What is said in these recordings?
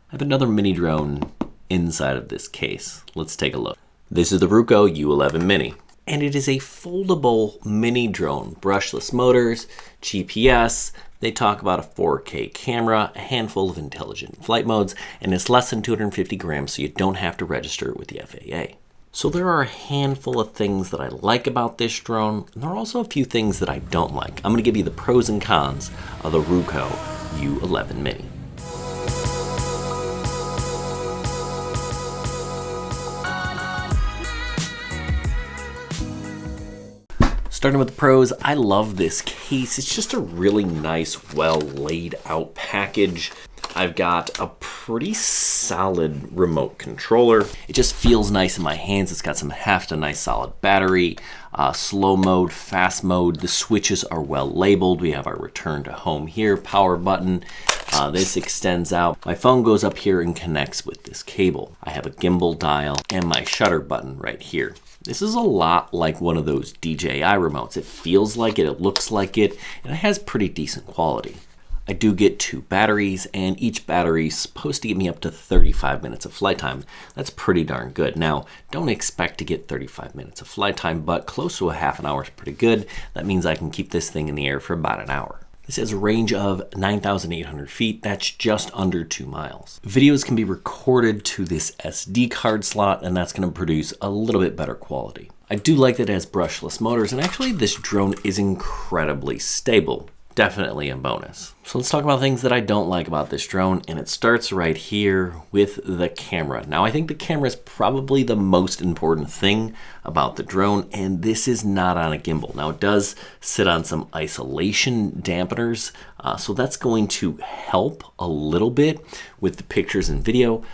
I have another mini drone inside of this case. Let's take a look. This is the Ruko U11 Mini, and it is a foldable mini drone, brushless motors, GPS. They talk about a 4K camera, a handful of intelligent flight modes, and it's less than 250 grams, so you don't have to register it with the FAA. So there are a handful of things that I like about this drone, and there are also a few things that I don't like. I'm going to give you the pros and cons of the Ruko U11 Mini. Starting with the pros, I love this case. It's just a really nice, well laid out package. I've got a pretty solid remote controller. It just feels nice in my hands. It's got some heft, a nice solid battery, slow mode, fast mode. The switches are well labeled. We have our return to home here, power button. This extends out. My phone goes up here and connects with this cable. I have a gimbal dial and my shutter button right here. This is a lot like one of those DJI remotes. It feels like it, it looks like it, and it has pretty decent quality. I do get 2 batteries, and each battery is supposed to get me up to 35 minutes of flight time. That's pretty darn good. Now, don't expect to get 35 minutes of flight time, but close to a half an hour is pretty good. That means I can keep this thing in the air for about an hour. This has a range of 9,800 feet. That's just under 2 miles. Videos can be recorded to this SD card slot, and that's going to produce a little bit better quality. I do like that it has brushless motors, and actually this drone is incredibly stable. Definitely a bonus. So let's talk about things that I don't like about this drone, and it starts right here with the camera. Now I think the camera is probably the most important thing about the drone, and this is not on a gimbal. Now it does sit on some isolation dampeners, so that's going to help a little bit with the pictures and video,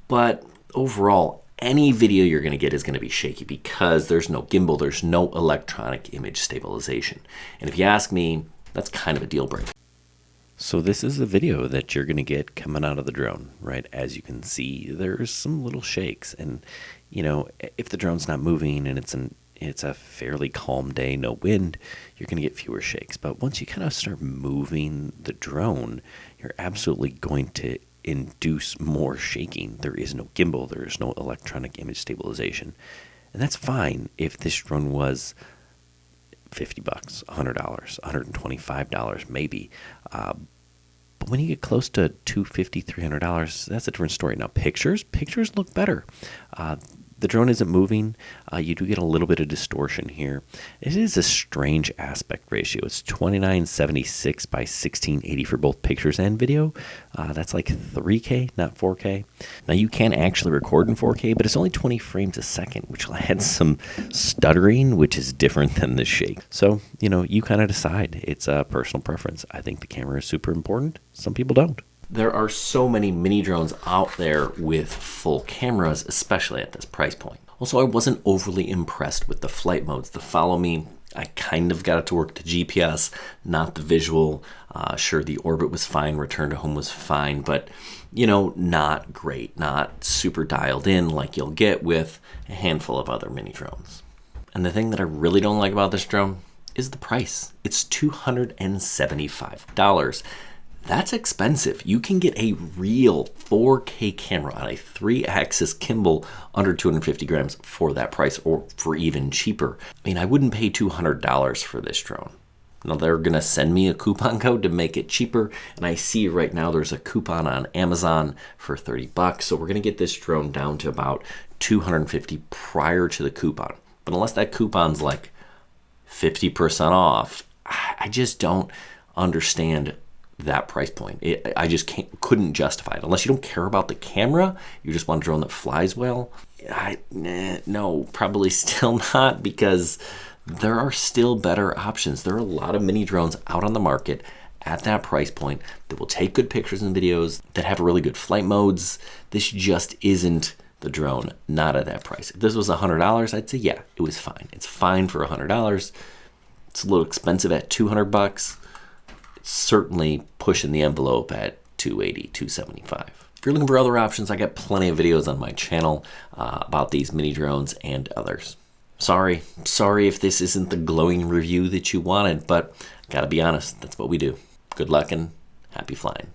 but overall, any video you're going to get is going to be shaky because there's no gimbal, there's no electronic image stabilization. And if you ask me, that's kind of a deal breaker. So this is the video that you're going to get coming out of the drone, right? As you can see, there's some little shakes. And, you know, if the drone's not moving and it's a fairly calm day, no wind, you're going to get fewer shakes. But once you kind of start moving the drone, you're absolutely going to induce more shaking. There is no gimbal, there is no electronic image stabilization, and that's fine if this drone was $50, $100, $125 maybe, but when you get close to $250, $300, that's a different story. Now pictures look better. The drone isn't moving. You do get a little bit of distortion here. It is a strange aspect ratio. It's 2976 by 1680 for both pictures and video. That's like 3K, not 4K. Now you can actually record in 4K, but it's only 20 frames a second, which will add some stuttering, which is different than the shake. So, you know, you kind of decide. It's a personal preference. I think the camera is super important. Some people don't. There are so many mini drones out there with full cameras, especially at this price point. Also, I wasn't overly impressed with the flight modes. The follow me, I kind of got it to work to GPS, not the visual. Sure, the orbit was fine, return to home was fine, but, you know, not great, not super dialed in like you'll get with a handful of other mini drones. And the thing that I really don't like about this drone is the price. It's $275. That's expensive. You can get a real 4K camera on a 3-axis gimbal under 250 grams for that price, or for even cheaper. I mean, I wouldn't pay $200 for this drone. Now they're gonna send me a coupon code to make it cheaper, and I see right now there's a coupon on Amazon for $30. So we're gonna get this drone down to about $250 prior to the coupon. But unless that coupon's like 50% off, I just don't understand that price point. I just couldn't justify it. Unless you don't care about the camera, you just want a drone that flies well. No, probably still not, because there are still better options. There are a lot of mini drones out on the market at that price point that will take good pictures and videos, that have really good flight modes. This just isn't the drone, not at that price. If this was $100, I'd say, yeah, it was fine. It's fine for $100. It's a little expensive at $200. Certainly pushing the envelope at $280, $275. If you're looking for other options, I got plenty of videos on my channel about these mini drones and others. Sorry if this isn't the glowing review that you wanted, but gotta be honest, that's what we do. Good luck and happy flying.